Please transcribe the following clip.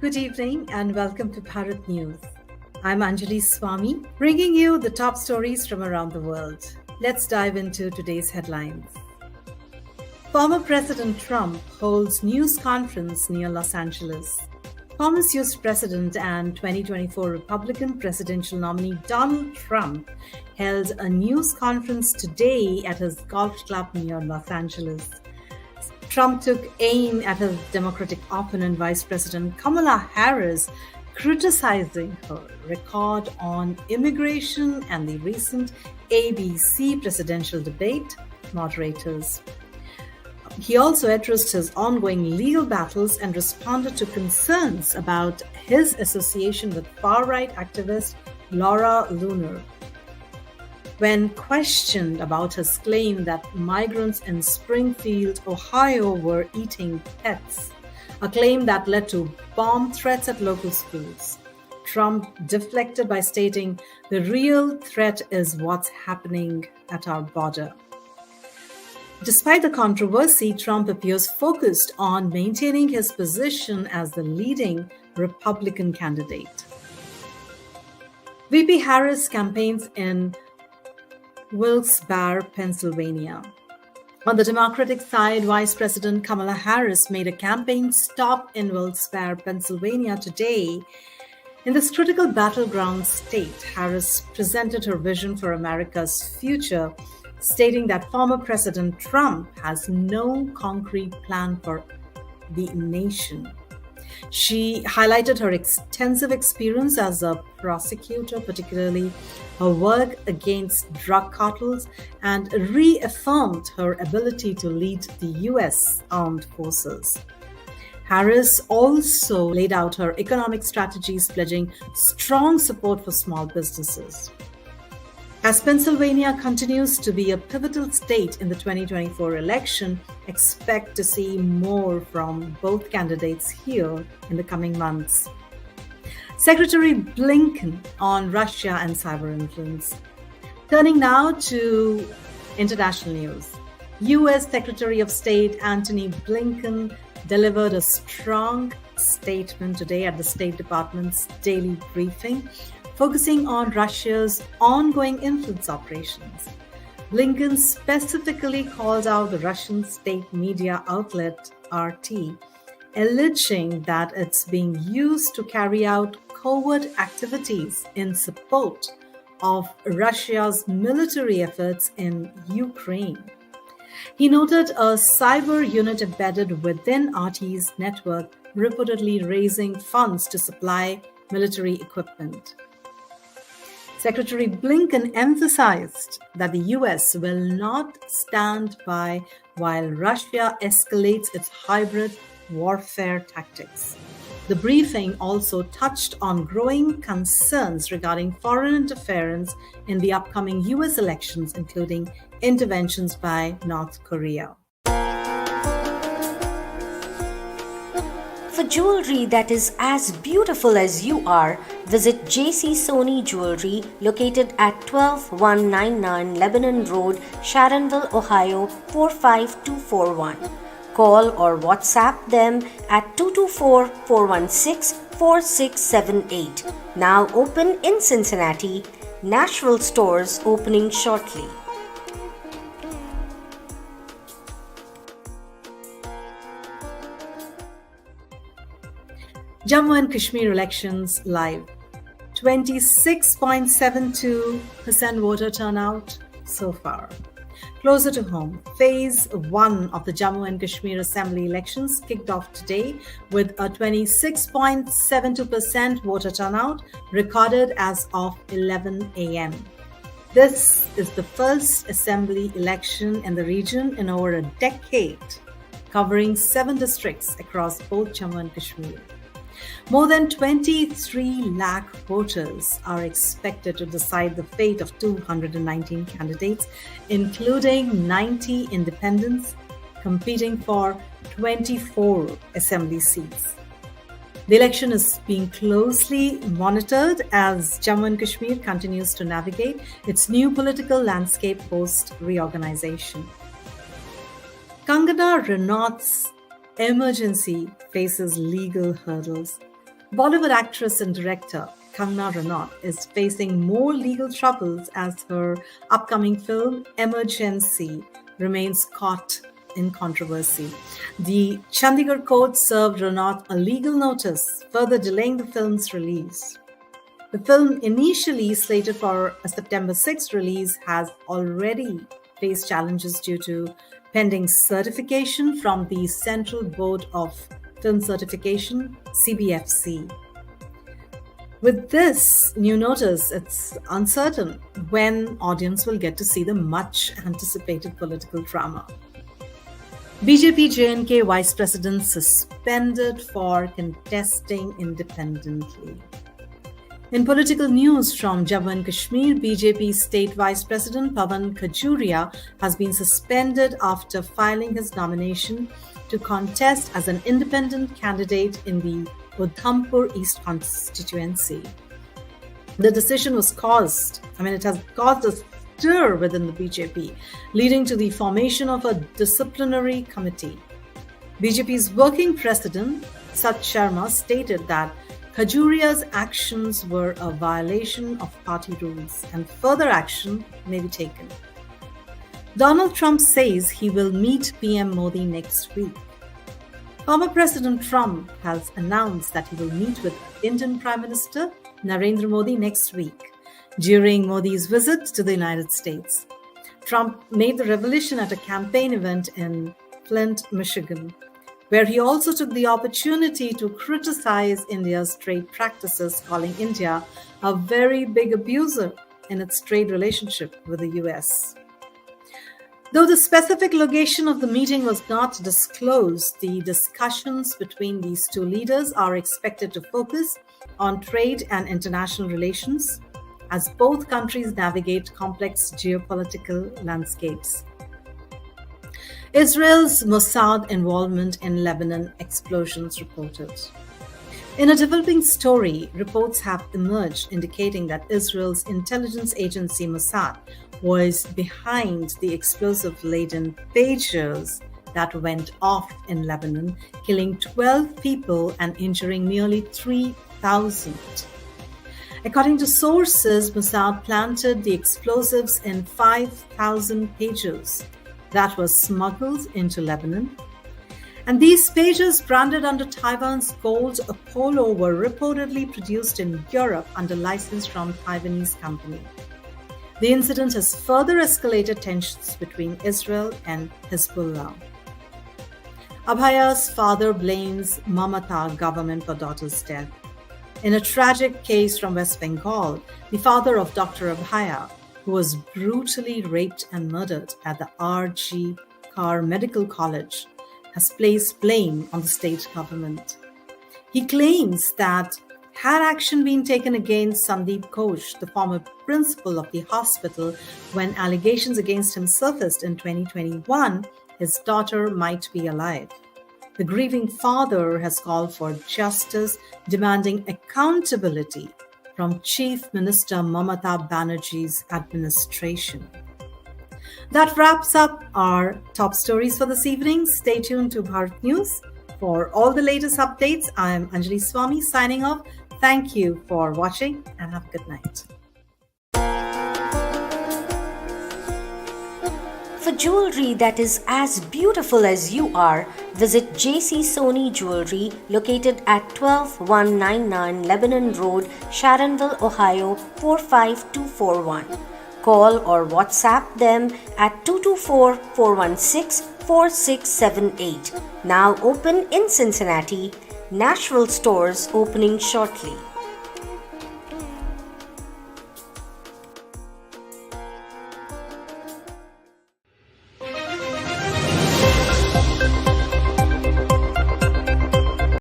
Good evening and welcome to Bharat News. I'm Anjali Swami, bringing you the top stories from around the world. Let's dive into today's headlines. Former President Trump holds news conference near Los Angeles. Former US President and 2024 Republican presidential nominee Donald Trump held a news conference today at his golf club near Los Angeles. Trump took aim at his Democratic opponent, Vice President Kamala Harris, criticizing her record on immigration and the recent ABC presidential debate moderators. He also addressed his ongoing legal battles and responded to concerns about his association with far-right activist Laura Loomer. When questioned about his claim that migrants in Springfield, Ohio were eating pets, a claim that led to bomb threats at local schools, Trump deflected by stating, "The real threat is what's happening at our border." Despite the controversy, Trump appears focused on maintaining his position as the leading Republican candidate. VP Harris campaigns in Wilkes-Barre, Pennsylvania. On the Democratic side, Vice President Kamala Harris made a campaign stop in Wilkes-Barre, Pennsylvania today. In this critical battleground state, Harris presented her vision for America's future, stating that former President Trump has no concrete plan for the nation. She highlighted her extensive experience as a prosecutor, particularly her work against drug cartels, and reaffirmed her ability to lead the U.S. armed forces. Harris also laid out her economic strategies, pledging strong support for small businesses. As Pennsylvania continues to be a pivotal state in the 2024 election, expect to see more from both candidates here in the coming months. Secretary Blinken on Russia and cyber influence. Turning now to international news. U.S. Secretary of State Antony Blinken delivered a strong statement today at the State Department's daily briefing, focusing on Russia's ongoing influence operations. Blinken specifically called out the Russian state media outlet RT, alleging that it's being used to carry out covert activities in support of Russia's military efforts in Ukraine. He noted a cyber unit embedded within RT's network, reportedly raising funds to supply military equipment. Secretary Blinken emphasized that the U.S. will not stand by while Russia escalates its hybrid warfare tactics. The briefing also touched on growing concerns regarding foreign interference in the upcoming U.S. elections, including interventions by North Korea. For jewelry that is as beautiful as you are, visit JC Sony Jewelry, located at 12199 Lebanon Road, Sharonville, Ohio 45241. Call or WhatsApp them at 224-416-4678. Now open in Cincinnati. Nashville stores opening shortly. Jammu and Kashmir elections live. 26.72% voter turnout so far. Closer to home, Phase 1 of the Jammu and Kashmir Assembly elections kicked off today with a 26.72% voter turnout recorded as of 11 a.m. This is the first Assembly election in the region in over a decade, covering 7 districts across both Jammu and Kashmir. More than 23 lakh voters are expected to decide the fate of 219 candidates, including 90 independents competing for 24 assembly seats. The election is being closely monitored as Jammu and Kashmir continues to navigate its new political landscape post-reorganization. Kangana Ranaut's emergency faces legal hurdles. Bollywood actress and director Kangana Ranaut is facing more legal troubles as her upcoming film Emergency remains caught in controversy. The Chandigarh court served Ranaut a legal notice, further delaying the film's release. The film, initially slated for a September 6th release, has already faced challenges due to pending certification from the Central Board of Film Certification, CBFC. With this new notice, it's uncertain when audience will get to see the much anticipated political drama. BJP J&K Vice President suspended for contesting independently. In political news from Jammu and Kashmir, BJP State Vice President Pawan Khajuria has been suspended after filing his nomination to contest as an independent candidate in the Udhampur East constituency. The decision has caused a stir within the BJP, leading to the formation of a disciplinary committee. BJP's working president, Sat Sharma, stated that Khajuria's actions were a violation of party rules and further action may be taken. Donald Trump says he will meet PM Modi next week. Former President Trump has announced that he will meet with Indian Prime Minister Narendra Modi next week during Modi's visit to the United States. Trump made the revelation at a campaign event in Flint, Michigan, where he also took the opportunity to criticize India's trade practices, calling India a very big abuser in its trade relationship with the US. Though the specific location of the meeting was not disclosed, the discussions between these two leaders are expected to focus on trade and international relations as both countries navigate complex geopolitical landscapes. Israel's Mossad involvement in Lebanon explosions reported. In a developing story, reports have emerged indicating that Israel's intelligence agency Mossad was behind the explosive-laden pagers that went off in Lebanon, killing 12 people and injuring nearly 3,000. According to sources, Mossad planted the explosives in 5,000 pagers that was smuggled into Lebanon. And these pagers, branded under Taiwan's gold Apollo, were reportedly produced in Europe under license from Taiwanese company. The incident has further escalated tensions between Israel and Hezbollah. Abhaya's father blames Mamata government for daughter's death. In a tragic case from West Bengal, the father of Dr. Abhaya, who was brutally raped and murdered at the R.G. Kar Medical College, has placed blame on the state government. He claims that had action been taken against Sandeep Ghosh, the former principal of the hospital, when allegations against him surfaced in 2021, his daughter might be alive. The grieving father has called for justice, demanding accountability from Chief Minister Mamata Banerjee's administration. That wraps up our top stories for this evening. Stay tuned to Bharat News for all the latest updates. I am Anjali Swami signing off. Thank you for watching and have a good night. For jewelry that is as beautiful as you are, visit JC Sony Jewelry, located at 12199 Lebanon Road, Sharonville, Ohio 45241. Call or WhatsApp them at 224-416-4678. Now open in Cincinnati. Nashville stores opening shortly.